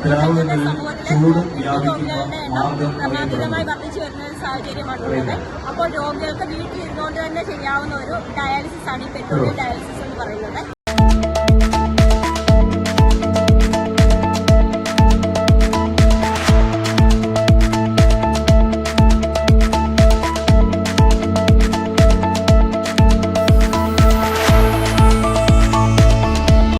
സമൂഹത്തിലെ രോഗികളുടെ എണ്ണം ക്രമാതീതമായി വർദ്ധിച്ചു വരുന്ന ഒരു സാഹചര്യമാണുള്ളത്. അപ്പോൾ രോഗികൾക്ക് വീട്ടിലിരുന്നുകൊണ്ട് തന്നെ ചെയ്യാവുന്ന ഒരു ഡയാലിസിസ് ആണ് ഈ പെട്രോളിയം ഡയാലിസിസ് എന്ന് പറയുന്നത്.